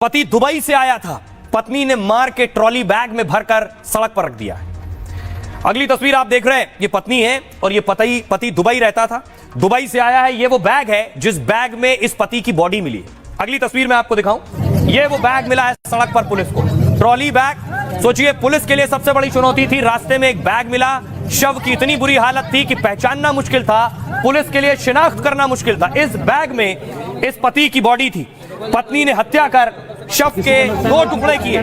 पति दुबई से आया था, पत्नी ने मार के ट्रॉली बैग में भरकर सड़क पर रख दिया है। अगली तस्वीर आप देख रहे हैं, ये पत्नी है और ये पति दुबई रहता था, दुबई से आया है। ये वो बैग है जिस बैग में इस पति की बॉडी मिली है। अगली तस्वीर में आपको दिखाऊं, ये वो बैग मिला है सड़क पर पुलिस को, ट्रॉली बैग। सोचिए, पुलिस के लिए सबसे बड़ी चुनौती थी, रास्ते में एक बैग मिला, शव की इतनी बुरी हालत थी कि पहचानना मुश्किल था, पुलिस के लिए शिनाख्त करना मुश्किल था। इस बैग में इस पति की बॉडी थी, पत्नी ने हत्या कर शव के 2 टुकड़े किए,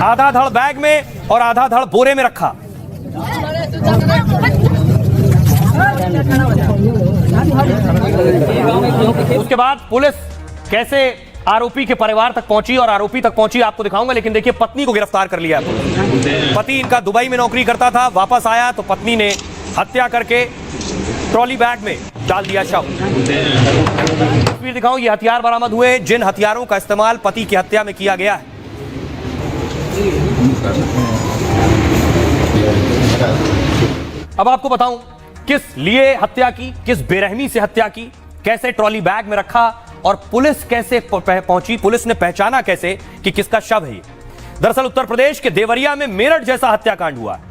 आधा धड़ बैग में और आधा धड़ बोरे में रखा। उसके बाद पुलिस कैसे आरोपी के परिवार तक पहुंची और आरोपी तक पहुंची आपको दिखाऊंगा, लेकिन देखिए पत्नी को गिरफ्तार कर लिया है। पति इनका दुबई में नौकरी करता था, वापस आया तो पत्नी ने हत्या करके ट्रॉली बैग में डाल दिया शव। तस्वीर दिखाऊं, ये हथियार बरामद हुए जिन हथियारों का इस्तेमाल पति की हत्या में किया गया है। अब आपको बताऊं किस लिए हत्या की, किस बेरहमी से हत्या की, कैसे ट्रॉली बैग में रखा और पुलिस कैसे पहुंची, पुलिस ने पहचाना कैसे कि किसका शव है ये। दरअसल उत्तर प्रदेश के देवरिया में मेरठ जैसा हत्याकांड हुआ है।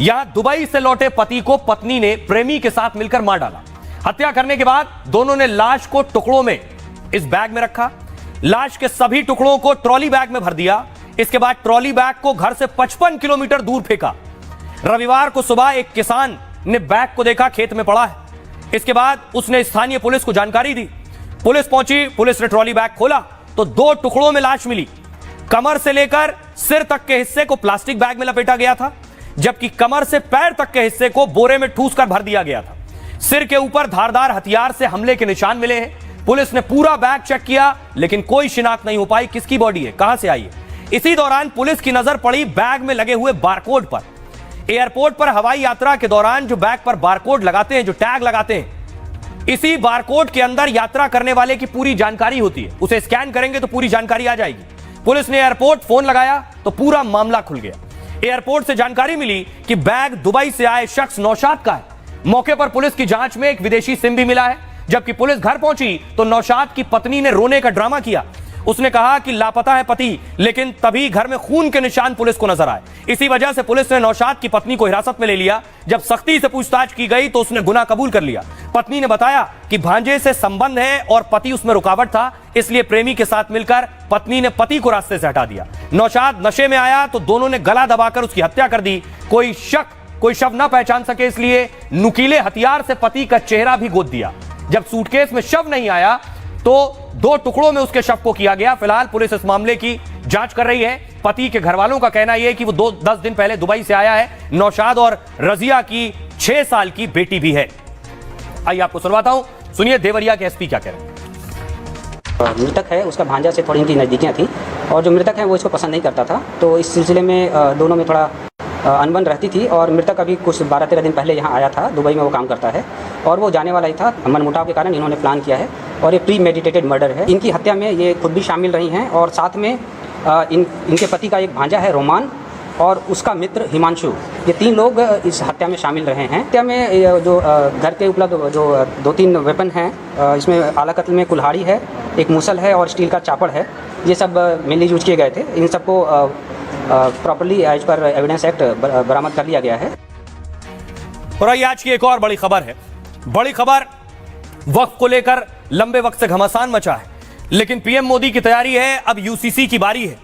यहां दुबई से लौटे पति को पत्नी ने प्रेमी के साथ मिलकर मार डाला। हत्या करने के बाद दोनों ने लाश को टुकड़ों में इस बैग में रखा, लाश के सभी टुकड़ों को ट्रॉली बैग में भर दिया। इसके बाद ट्रॉली बैग को घर से 55 किलोमीटर दूर फेंका। रविवार को सुबह एक किसान ने बैग को देखा, खेत में पड़ा है। इसके बाद उसने स्थानीय पुलिस को जानकारी दी, पुलिस पहुंची, पुलिस ने ट्रॉली बैग खोला तो 2 टुकड़ों में लाश मिली। कमर से लेकर सिर तक के हिस्से को प्लास्टिक बैग में लपेटा गया था, जबकि कमर से पैर तक के हिस्से को बोरे में ठूस कर भर दिया गया था। सिर के ऊपर धारदार हथियार से हमले के निशान मिले हैं। पुलिस ने पूरा बैग चेक किया लेकिन कोई शिनाख्त नहीं हो पाई किसकी बॉडी है, कहां से आई है। इसी दौरान पुलिस की नजर पड़ी बैग में लगे हुए बारकोड पर। एयरपोर्ट पर हवाई यात्रा के दौरान जो बैग पर बारकोड लगाते हैं, जो टैग लगाते हैं, इसी बारकोड के अंदर यात्रा करने वाले की पूरी जानकारी होती है। उसे स्कैन करेंगे तो पूरी जानकारी आ जाएगी। पुलिस ने एयरपोर्ट फोन लगाया तो पूरा मामला खुल गया। एयरपोर्ट से जानकारी मिली कि बैग दुबई से आए शख्स नौशाद का है। मौके पर पुलिस की जांच में एक विदेशी सिम भी मिला है। जबकि पुलिस घर पहुंची तो नौशाद की पत्नी ने रोने का ड्रामा किया। उसने कहा कि लापता है पति, लेकिन तभी घर में खून के निशान पुलिस को नजर आए। इसी वजह से पुलिस ने नौशाद की पत्नी को हिरासत में ले लिया। जब सख्ती से पूछताछ की गई तो उसने गुनाह कबूल कर लिया। पत्नी ने बताया कि भांजे से संबंध है और पति उसमें रुकावट था, इसलिए प्रेमी के साथ मिलकर पत्नी ने पति को रास्ते से हटा दिया। नौशाद नशे में आया तो दोनों ने गला दबाकर उसकी हत्या कर दी। कोई शव न पहचान सके इसलिए नुकीले हथियार से पति का चेहरा भी गोद दिया। जब सूटकेस में शव नहीं आया तो 2 टुकड़ों में उसके शव को किया गया। फिलहाल पुलिस इस मामले की जांच कर रही है। पति के घर वालों का कहना यह है कि वो 10 दिन पहले दुबई से आया है। नौशाद और रजिया की 6 साल की बेटी भी है। आइए आपको सुनवाता हूं, सुनिए देवरिया के एसपी क्या कह रहे हैं। मृतक है, उसका भांजा से थोड़ी इनकी नज़दीकियाँ थी और जो मृतक है वो इसको पसंद नहीं करता था, तो इस सिलसिले में दोनों में थोड़ा अनबन रहती थी। और मृतक अभी कुछ 12-13 दिन पहले यहाँ आया था, दुबई में वो काम करता है और वो जाने वाला ही था। मनमुटाव के कारण इन्होंने प्लान किया है और ये प्री मेडिटेटेड मर्डर है। इनकी हत्या में ये खुद भी शामिल रही हैं और साथ में इनके पति का एक भांजा है रोमान और उसका मित्र हिमांशु, ये 3 लोग इस हत्या में शामिल रहे हैं। हत्या में जो घर के उपलब्ध जो 2-3 वेपन हैं, इसमें आला कत्ल में कुल्हाड़ी है, एक मूसल है और स्टील का चापड़ है। ये सब मेनली यूज किए गए थे। इन सबको properly as per evidence act बरामद कर लिया गया है। और आज की एक और बड़ी खबर है। बड़ी खबर, वक्फ को लेकर लंबे वक्त से घमासान मचा है, लेकिन पीएम मोदी की तैयारी है, अब यूसीसी की बारी है।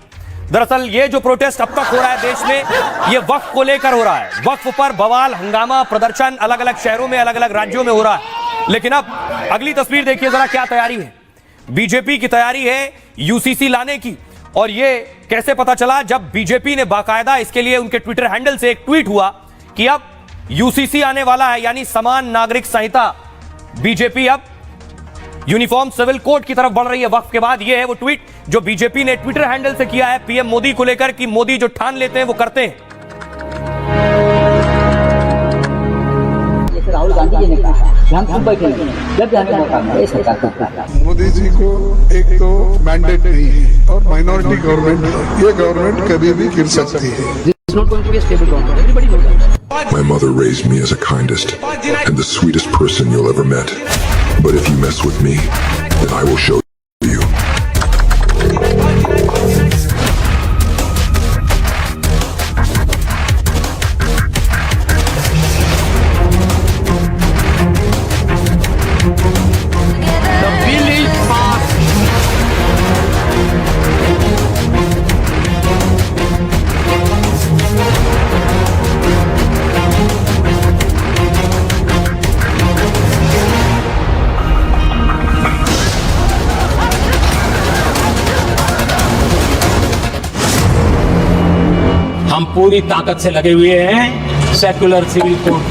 दरअसल ये जो प्रोटेस्ट अब तक हो रहा है देश में, ये वक्फ को लेकर हो रहा है। वक्फ पर बवाल, हंगामा, प्रदर्शन अलग अलग शहरों में, अलग अलग राज्यों में हो रहा है। लेकिन अब अगली तस्वीर देखिए जरा, क्या तैयारी है। बीजेपी की तैयारी है यूसीसी लाने की। और ये कैसे पता चला? जब बीजेपी ने बाकायदा इसके लिए उनके ट्विटर हैंडल से एक ट्वीट हुआ कि अब यूसीसी आने वाला है, यानी समान नागरिक संहिता। बीजेपी अब यूनिफॉर्म सिविल कोड की तरफ बढ़ रही है। वक्फ के बाद ये है वो ट्वीट जो बीजेपी ने ट्विटर हैंडल से किया है पीएम मोदी को लेकर कि मोदी जो ठान लेते हैं वो करते हैं। राहुल गांधी जी ने कहा हम सब बैठेंगे जब भी हमें मौका मिले सरकार का। मोदी जी को एक तो मैंडेट नहीं है और माइनॉरिटी गवर्नमेंट है, ये गवर्नमेंट कभी भी गिर सकती है। My mother raised me as the kindest and the sweetest person you'll ever met. But if you mess with me, then I will show you. हम पूरी ताकत से लगे हुए हैं सेक्युलर सिविल कोड।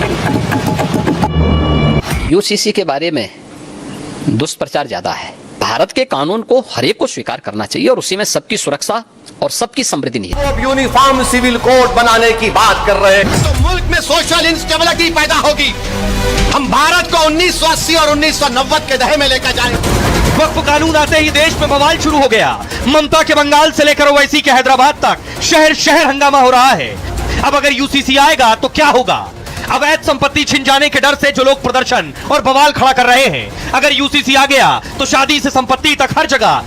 यूसीसी के बारे में दुष्प्रचार ज्यादा है। भारत के कानून को हर एक को स्वीकार करना चाहिए और उसी में सबकी सुरक्षा और सबकी समृद्धि नहीं है। अब यूनिफॉर्म सिविल कोड बनाने की बात कर रहे हैं तो मुल्क में सोशल इंस्टेबिलिटी पैदा होगी। हम भारत को 1980 और 1990 के दहे में लेकर जाएंगे। वक्फ कानून आते ही देश में बवाल शुरू हो गया। ममता के बंगाल से लेकर ओवैसी के हैदराबाद तक शहर शहर हंगामा हो रहा है। अब अगर यूसीसी आएगा तो क्या होगा? अवैध संपत्ति छिन जाने के डर से जो लोग प्रदर्शन और बवाल खड़ा कर रहे हैं, अगर यूसीसी आ गया तो शादी से संपत्ति तक हर जगह